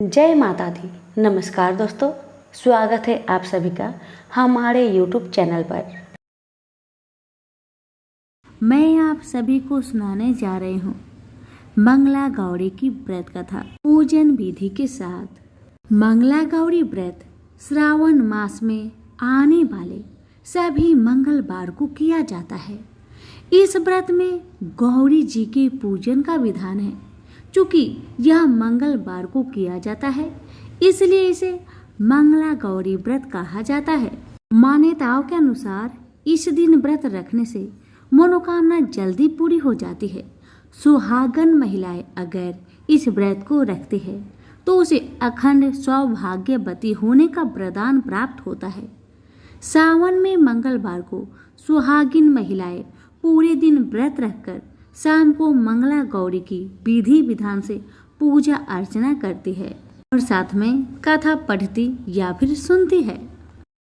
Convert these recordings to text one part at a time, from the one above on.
जय माता दी। नमस्कार दोस्तों, स्वागत है आप सभी का हमारे YouTube चैनल पर। मैं आप सभी को सुनाने जा रही हूँ मंगला गौरी की व्रत कथा पूजन विधि के साथ। मंगला गौरी व्रत श्रावण मास में आने वाले सभी मंगलवार को किया जाता है। इस व्रत में गौरी जी के पूजन का विधान है। चूंकि यह मंगलवार को किया जाता है, इसलिए इसे मंगला गौरी व्रत कहा जाता है। मान्यताओं के अनुसार इस दिन व्रत रखने से मनोकामना जल्दी पूरी हो जाती है। सुहागन महिलाएं अगर इस व्रत को रखती है तो उसे अखंड सौभाग्यवती होने का वरदान प्राप्त होता है। सावन में मंगलवार को सुहागिन महिलाएं पूरे दिन व्रत रखकर शाम को मंगला गौरी की विधि विधान से पूजा अर्चना करती है और साथ में कथा पढ़ती या फिर सुनती है।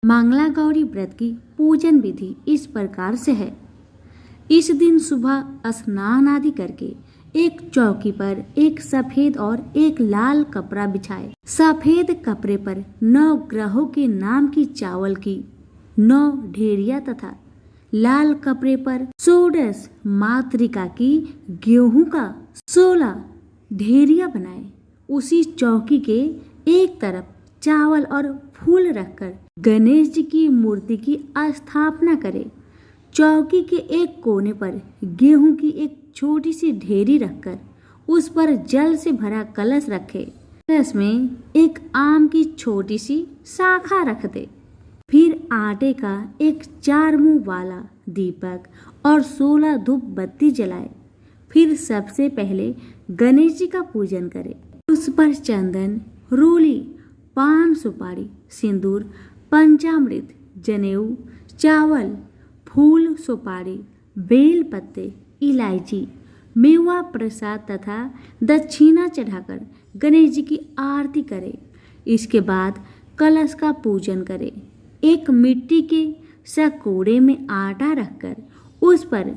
मंगला गौरी व्रत की पूजन विधि इस प्रकार से है। इस दिन सुबह स्नान आदि करके एक चौकी पर एक सफेद और एक लाल कपड़ा बिछाए। सफेद कपड़े पर 9 ग्रहों के नाम की चावल की 9 ढेरिया तथा लाल कपड़े पर 16 मातृका की गेहूं का 16 ढेरिया बनाए। उसी चौकी के एक तरफ चावल और फूल रखकर गणेश जी की मूर्ति की स्थापना करे। चौकी के एक कोने पर गेहूं की एक छोटी सी ढेरी रखकर उस पर जल से भरा कलश रखे। कलश में एक आम की छोटी सी शाखा रख दे। फिर आटे का एक 4 मुंह वाला दीपक और 16 धूप बत्ती जलाए। फिर सबसे पहले गणेश जी का पूजन करे। उस पर चंदन, रोली, पान सुपारी, सिंदूर, पंचामृत, जनेऊ, चावल, फूल सुपारी, बेल पत्ते, इलायची, मेवा प्रसाद तथा दक्षिणा चढ़ाकर गणेश जी की आरती करे। इसके बाद कलश का पूजन करे। एक मिट्टी के सकोड़े में आटा रखकर उस पर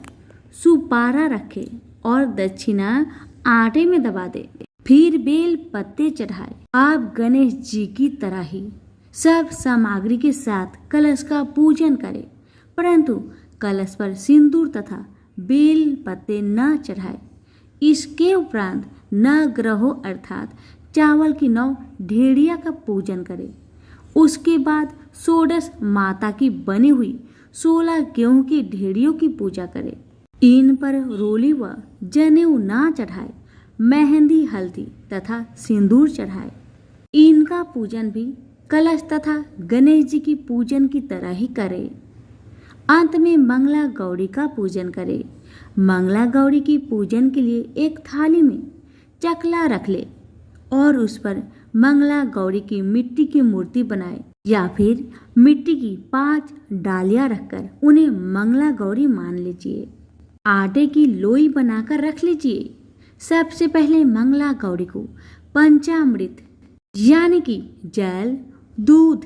सुपारा रखे और दक्षिणा आटे में दबा दे। फिर बेल पत्ते चढ़ाए। आप गणेश जी की तरह ही सब सामग्री के साथ कलश का पूजन करें, परंतु कलश पर सिंदूर तथा बेल पत्ते न चढ़ाए। इसके उपरांत 9 ग्रहों अर्थात चावल की 9 ढेरिया का पूजन करें। उसके बाद 16 माता की बनी हुई 16 गेहूं की ढेरियों की पूजा करें। इन पर रोली व जनेऊ ना चढ़ाए, मेहंदी, हल्दी तथा सिंदूर चढ़ाए। इनका पूजन भी कलश तथा गणेश जी की पूजन की तरह ही करे। अंत में मंगला गौरी का पूजन करे। मंगला गौरी की पूजन के लिए एक थाली में चकला रख ले और उस पर मंगला गौरी की मिट्टी की मूर्ति बनाए या फिर मिट्टी की 5 डालियां रखकर उन्हें मंगला गौरी मान लीजिए। आटे की लोई बनाकर रख लीजिए। सबसे पहले मंगला गौरी को पंचामृत यानी कि जल, दूध,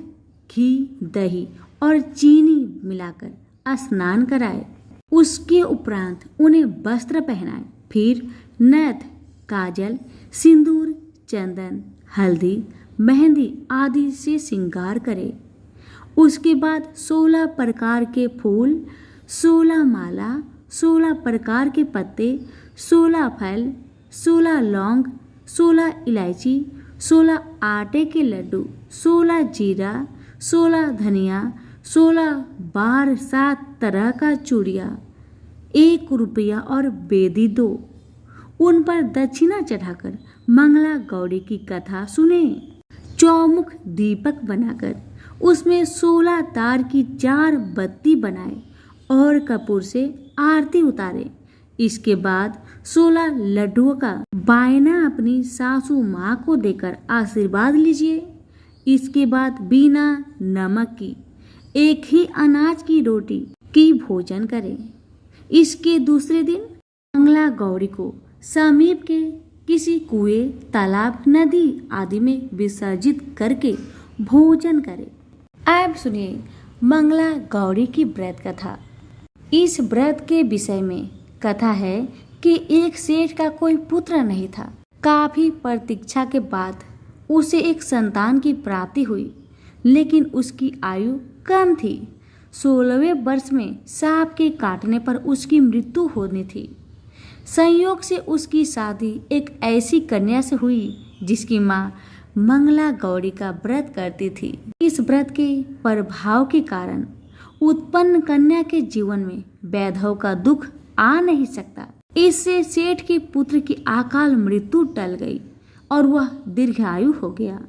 घी, दही और चीनी मिलाकर स्नान कराए। उसके उपरांत उन्हें वस्त्र पहनाए। फिर नथ, काजल, सिंदूर, चंदन, हल्दी, मेहंदी आदि से श्रृंगार करे। उसके बाद 16 प्रकार के फूल, 16 माला, 16 प्रकार के पत्ते, 16 फल, 16 लौंग, 16 इलायची, 16 आटे के लड्डू, 16 जीरा, 16 धनिया, 16 बार 7 तरह का चूड़िया, 1 रुपया और बेदी 2। उन पर दक्षिणा चढ़ाकर मंगला गौरी की कथा सुने। चौमुख दीपक बनाकर उसमें 16 तार की 4 बत्ती बनाए और कपूर से आरती उतारे। इसके बाद 16 लड्डुओं का बायना अपनी सासू माँ को देकर आशीर्वाद लीजिए। इसके बाद बिना नमक की एक ही अनाज की रोटी की भोजन करें। इसके दूसरे दिन मंगला गौरी को समीप के किसी कुएं, तालाब, नदी आदि में विसर्जित करके भोजन करें। अब सुनिए मंगला गौरी की व्रत कथा। इस व्रत के विषय में कथा है कि एक सेठ का कोई पुत्र नहीं था। काफी प्रतीक्षा के बाद उसे एक संतान की प्राप्ति हुई, लेकिन उसकी आयु कम थी। 16वें वर्ष में सांप के काटने पर उसकी मृत्यु होनी थी। संयोग से उसकी शादी एक ऐसी कन्या से हुई जिसकी माँ मंगला गौरी का व्रत करती थी। इस व्रत के प्रभाव के कारण उत्पन्न कन्या के जीवन में वैधव का दुख आ नहीं सकता। इससे सेठ के पुत्र की अकाल मृत्यु टल गई और वह दीर्घायु हो गया।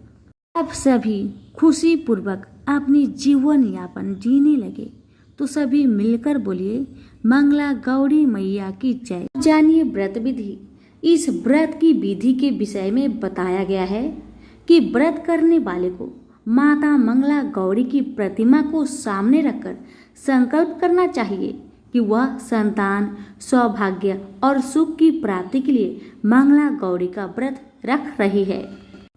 अब सभी खुशी पूर्वक अपनी जीवन यापन जीने लगे। तो सभी मिलकर बोलिए, मंगला गौरी मैया की जय। जानिए व्रत विधि। इस व्रत की विधि के विषय में बताया गया है कि व्रत करने वाले को माता मंगला गौरी की प्रतिमा को सामने रखकर संकल्प करना चाहिए कि वह संतान, सौभाग्य और सुख की प्राप्ति के लिए मंगला गौरी का व्रत रख रही है।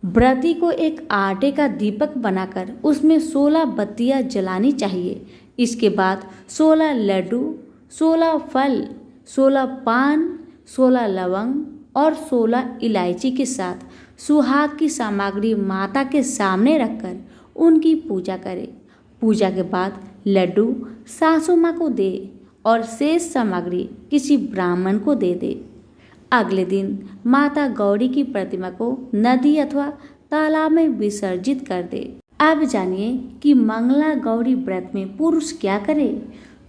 व्रती को एक आटे का दीपक बनाकर उसमें 16 बत्तियां जलानी चाहिए। इसके बाद 16 लड्डू, 16 फल, 16 पान, 16 लवंग और 16 इलायची के साथ सुहाग की सामग्री माता के सामने रखकर उनकी पूजा करे। पूजा के बाद लड्डू सासू माँ को दे और शेष सामग्री किसी ब्राह्मण को दे दे। अगले दिन माता गौरी की प्रतिमा को नदी अथवा तालाब में विसर्जित कर दे। अब जानिए कि मंगला गौरी व्रत में पुरुष क्या करे।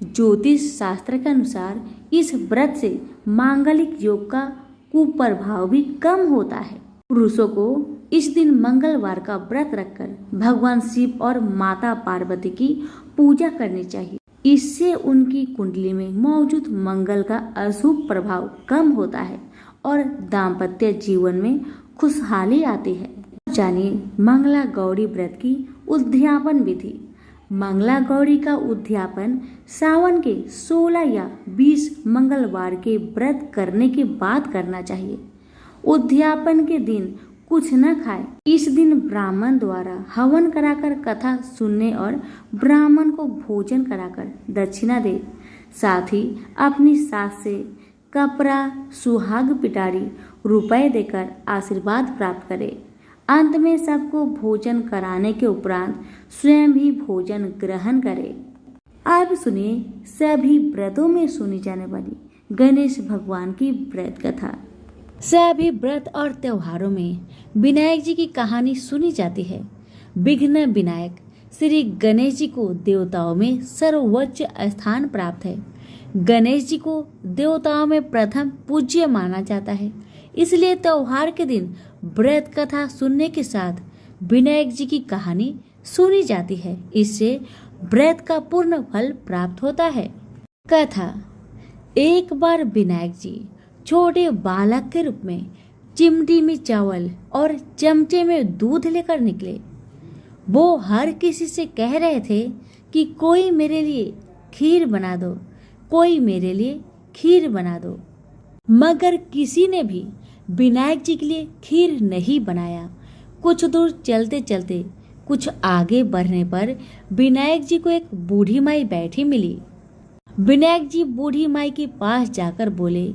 ज्योतिष शास्त्र के अनुसार इस व्रत से मांगलिक योग का कुप्रभाव भी कम होता है। पुरुषों को इस दिन मंगलवार का व्रत रखकर भगवान शिव और माता पार्वती की पूजा करनी चाहिए। इससे उनकी कुंडली में मौजूद मंगल का अशुभ प्रभाव कम होता है और दाम्पत्य जीवन में खुशहाली आती है। जानिए मंगला गौरी व्रत की उद्यापन विधि। मंगला गौरी का उद्यापन सावन के 16 या 20 मंगलवार के व्रत करने के बाद करना चाहिए। उद्यापन के दिन कुछ न खाए। इस दिन ब्राह्मण द्वारा हवन कराकर कथा सुनने और ब्राह्मण को भोजन कराकर दक्षिणा दे। साथ ही अपनी सास से कपड़ा, सुहाग पिटारी, रुपए देकर आशीर्वाद प्राप्त करे। अंत में सबको भोजन कराने के उपरांत स्वयं भी भोजन ग्रहण करे। अब सुनिए सभी व्रतों में सुनी जाने वाली गणेश भगवान की व्रत कथा। सभी व्रत और त्योहारों में विनायक जी की कहानी सुनी जाती है। विघ्न विनायक श्री गणेश जी को देवताओं में सर्वोच्च स्थान प्राप्त है। गणेश जी को देवताओं में प्रथम पूज्य माना जाता है। इसलिए त्योहार के दिन व्रत कथा सुनने के साथ विनायक जी की कहानी सुनी जाती है। इससे व्रत का पूर्ण फल प्राप्त होता है। कथा। एक बार विनायक जी छोटे बालक के रूप में चिमटी में चावल और चमचे में दूध लेकर निकले। वो हर किसी से कह रहे थे कि कोई मेरे लिए खीर बना दो, कोई मेरे लिए खीर बना दो। मगर किसी ने भी विनायक जी के लिए खीर नहीं बनाया। कुछ दूर चलते चलते कुछ आगे बढ़ने पर विनायक जी को एक बूढ़ी माई बैठी मिली। विनायक जी बूढ़ी माई के पास जाकर बोले,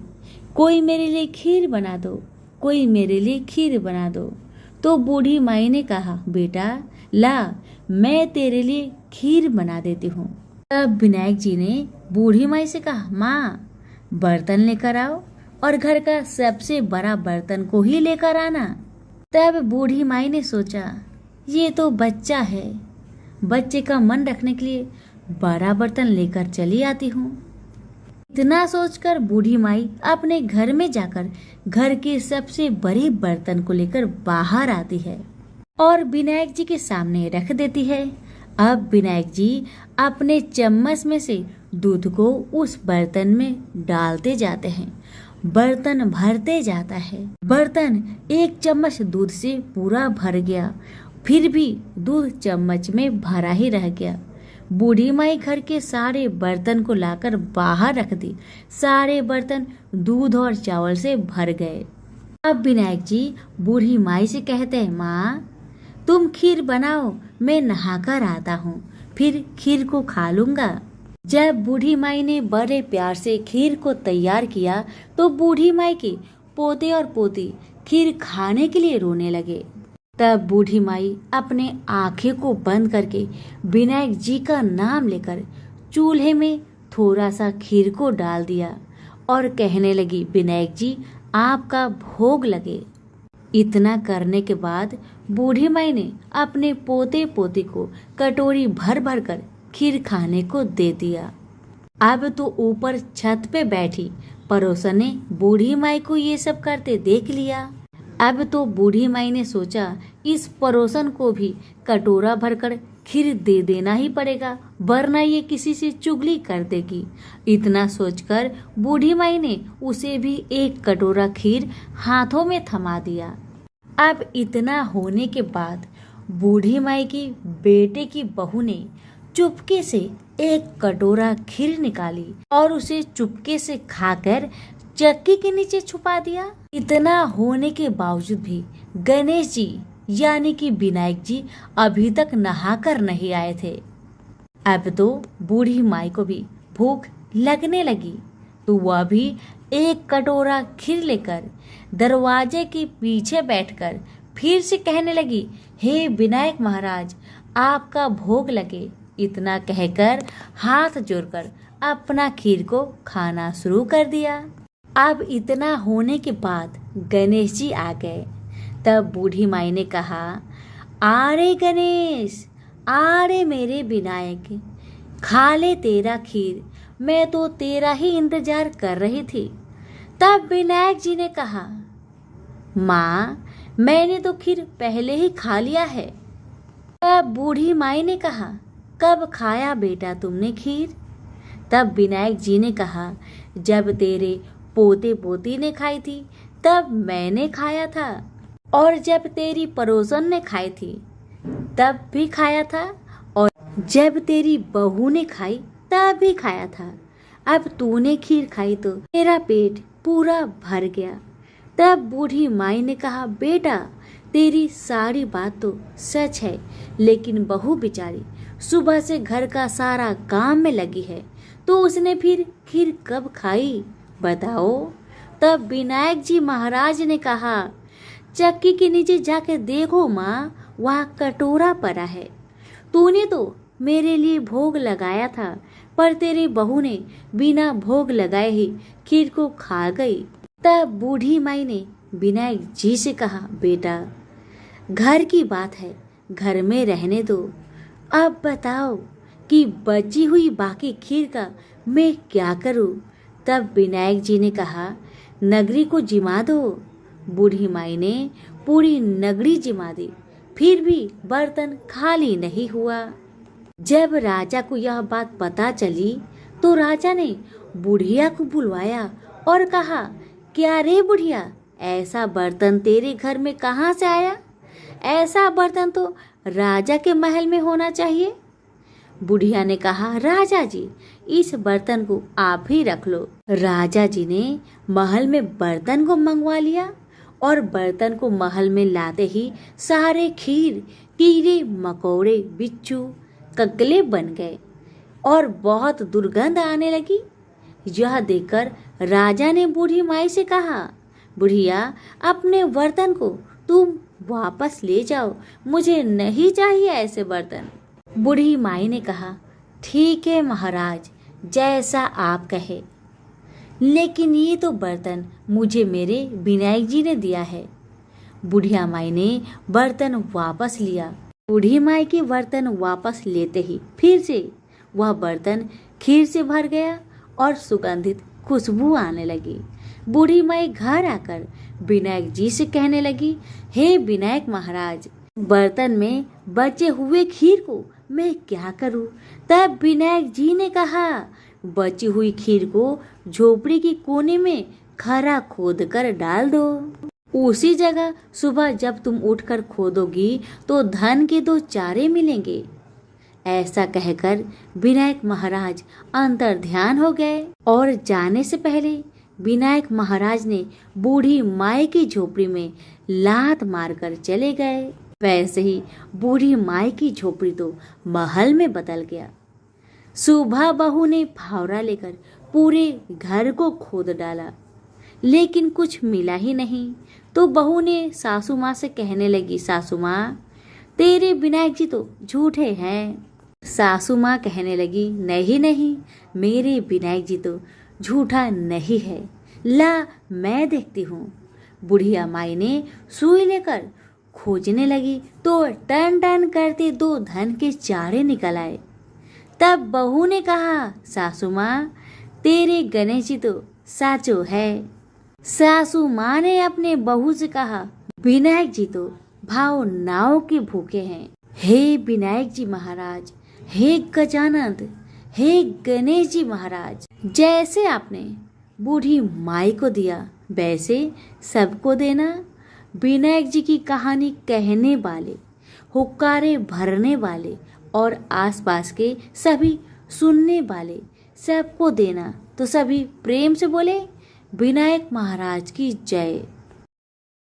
कोई मेरे लिए खीर बना दो, कोई मेरे लिए खीर बना दो। तो बूढ़ी माई ने कहा, बेटा ला, मैं तेरे लिए खीर बना देती हूँ। तब विनायक जी ने बूढ़ी माई से कहा, माँ बर्तन लेकर आओ और घर का सबसे बड़ा बर्तन को ही लेकर आना। तब बूढ़ी माई ने सोचा, ये तो बच्चा है, बच्चे का मन रखने के लिए बड़ा बर्तन लेकर चली आती हूँ। इतना सोचकर बूढ़ी माई अपने घर में जाकर घर के सबसे बड़े बर्तन को लेकर बाहर आती है और विनायक जी के सामने रख देती है। अब विनायक जी अपने चम्मच में से दूध को उस बर्तन में डालते जाते हैं। बर्तन भरते जाता है। बर्तन एक चम्मच दूध से पूरा भर गया, फिर भी दूध चम्मच में भरा ही रह गया। बूढ़ी माई घर के सारे बर्तन को लाकर बाहर रख दी। सारे बर्तन दूध और चावल से भर गए। अब विनायक जी बूढ़ी माई से कहते हैं, माँ तुम खीर बनाओ, मैं नहाकर आता हूँ, फिर खीर को खा लूंगा। जब बूढ़ी माई ने बड़े प्यार से खीर को तैयार किया तो बूढ़ी माई के पोते और पोती खीर खाने के लिए रोने लगे। तब बूढ़ी माई अपने आंखें को बंद करके विनायक जी का नाम लेकर चूल्हे में थोड़ा सा खीर को डाल दिया और कहने लगी, विनायक जी आपका भोग लगे। इतना करने के बाद बूढ़ी माई ने अपने पोते पोती को कटोरी भर भर कर खीर खाने को दे दिया। अब तो ऊपर छत पे बैठी पड़ोसन ने बूढ़ी माई को ये सब करते देख लिया। अब तो बूढ़ी माई ने सोचा इस पड़ोसन को भी कटोरा भरकर खीर दे देना ही पड़ेगा, वरना ये किसी से चुगली कर देगी। इतना सोचकर बूढ़ी माई ने उसे भी एक कटोरा खीर हाथों में थमा दिया। अब इतना होने के बाद बूढ़ी माई की बेटे की बहू ने चुपके से एक कटोरा खीर निकाली और उसे चुपके से खाकर चक्की के नीचे छुपा दिया। इतना होने के बावजूद भी गणेश जी यानी कि विनायक जी अभी तक नहाकर नहीं आए थे। अब तो बूढ़ी माई को भी भूख लगने लगी, तो वह भी एक कटोरा खीर लेकर दरवाजे के पीछे बैठकर फिर से कहने लगी, हे विनायक महाराज आपका भोग लगे। इतना कहकर हाथ जोड़कर अपना खीर को खाना शुरू कर दिया। अब इतना होने के बाद गणेश जी आ गए। तब बूढ़ी माई ने कहा, आरे गणेश, आरे मेरे विनायक, खा ले तेरा खीर, मैं तो तेरा ही इंतजार कर रही थी। तब विनायक जी ने कहा, माँ मैंने तो खीर पहले ही खा लिया है। तब बूढ़ी माई ने कहा, कब खाया बेटा तुमने खीर? तब विनायक जी ने कहा, जब तेरे पोते पोती ने खाई थी तब मैंने खाया था, और जब तेरी पड़ोसन ने खाई थी तब भी खाया था, और जब तेरी बहू ने खाई तब भी खाया था। अब तूने खीर खाई तो तेरा पेट पूरा भर गया। तब बूढ़ी माई ने कहा, बेटा तेरी सारी बात तो सच है, लेकिन बहू बेचारी सुबह से घर का सारा काम में लगी है, तो उसने फिर खीर कब खाई बताओ? तब विनायक जी महाराज ने कहा, चक्की के नीचे जाकर देखो माँ, वहाँ कटोरा पड़ा है। तूने तो मेरे लिए भोग लगाया था, पर तेरी बहू ने बिना भोग लगाए ही खीर को खा गई। तब बूढ़ी माई ने विनायक जी से कहा, बेटा घर की बात है, घर में रहने दो। अब बताओ कि बची हुई बाकी खीर का मैं क्या करूं? तब विनायक जी ने कहा, नगरी को जिमा दो। बूढ़ी माई ने पूरी नगरी जिमा दी, फिर भी बर्तन खाली नहीं हुआ। जब राजा को यह बात पता चली तो राजा ने बुढ़िया को बुलवाया और कहा, क्या रे बुढ़िया, ऐसा बर्तन तेरे घर में कहाँ से आया? ऐसा बर्तन तो राजा के महल में होना चाहिए। बुढ़िया ने कहा, राजा जी इस बर्तन को आप ही रख लो। राजा जी ने महल में बर्तन को मंगवा लिया, और बर्तन को महल में लाते ही सारे खीर कीड़े मकोड़े बिच्छू ककले बन गए और बहुत दुर्गंध आने लगी। यह देखकर राजा ने बूढ़ी माई से कहा, बुढ़िया अपने बर्तन को तुम वापस ले जाओ, मुझे नहीं चाहिए ऐसे बर्तन। बूढ़ी माई ने कहा, ठीक है महाराज, जैसा आप कहे, लेकिन ये तो बर्तन मुझे मेरे विनायक जी ने दिया है। बुढ़िया माई ने बर्तन वापस लिया। बूढ़ी माई के बर्तन वापस लेते ही फिर से वह बर्तन खीर से भर गया और सुगंधित खुशबू आने लगी। बूढ़ी माई घर आकर विनायक जी से कहने लगी, हे विनायक महाराज, बर्तन में बचे हुए खीर को मैं क्या करूं? तब विनायक जी ने कहा, बची हुई खीर को झोपड़ी के कोने में खरा खोद कर डाल दो। उसी जगह सुबह जब तुम उठकर खोदोगी तो धन के 2 चारे मिलेंगे। ऐसा कहकर विनायक महाराज अंतर ध्यान हो गए, और जाने से पहले विनायक महाराज ने बूढ़ी माई की झोपड़ी में लात मारकर चले गए। वैसे ही बूढ़ी माई की झोपड़ी तो महल में बदल गया। सुबह बहू ने फावड़ा लेकर पूरे घर को खोद डाला, लेकिन कुछ मिला ही नहीं। तो बहू ने सासू माँ से कहने लगी, सासू माँ तेरे विनायक जी तो झूठे हैं। सासू माँ कहने लगी, नहीं नहीं, मेरे विनायक जी तो झूठा नहीं है, ला मैं देखती हूँ। बुढ़िया माई ने सुई लेकर खोजने लगी तो टन टन करते 2 धन के चारे निकल आए। तब बहू ने कहा, सासू माँ तेरे गणेश जी तो साचो है। सासू माँ ने अपने बहू से कहा, विनायक जी तो भाव नाव के भूखे हैं। हे विनायक जी महाराज, हे गजानंद, हे गणेश जी महाराज, जैसे आपने बूढ़ी माई को दिया वैसे सबको देना। विनायक जी की कहानी कहने वाले, हुक्कारे भरने वाले और आसपास के सभी सुनने वाले सबको देना। तो सभी प्रेम से बोले, विनायक महाराज की जय।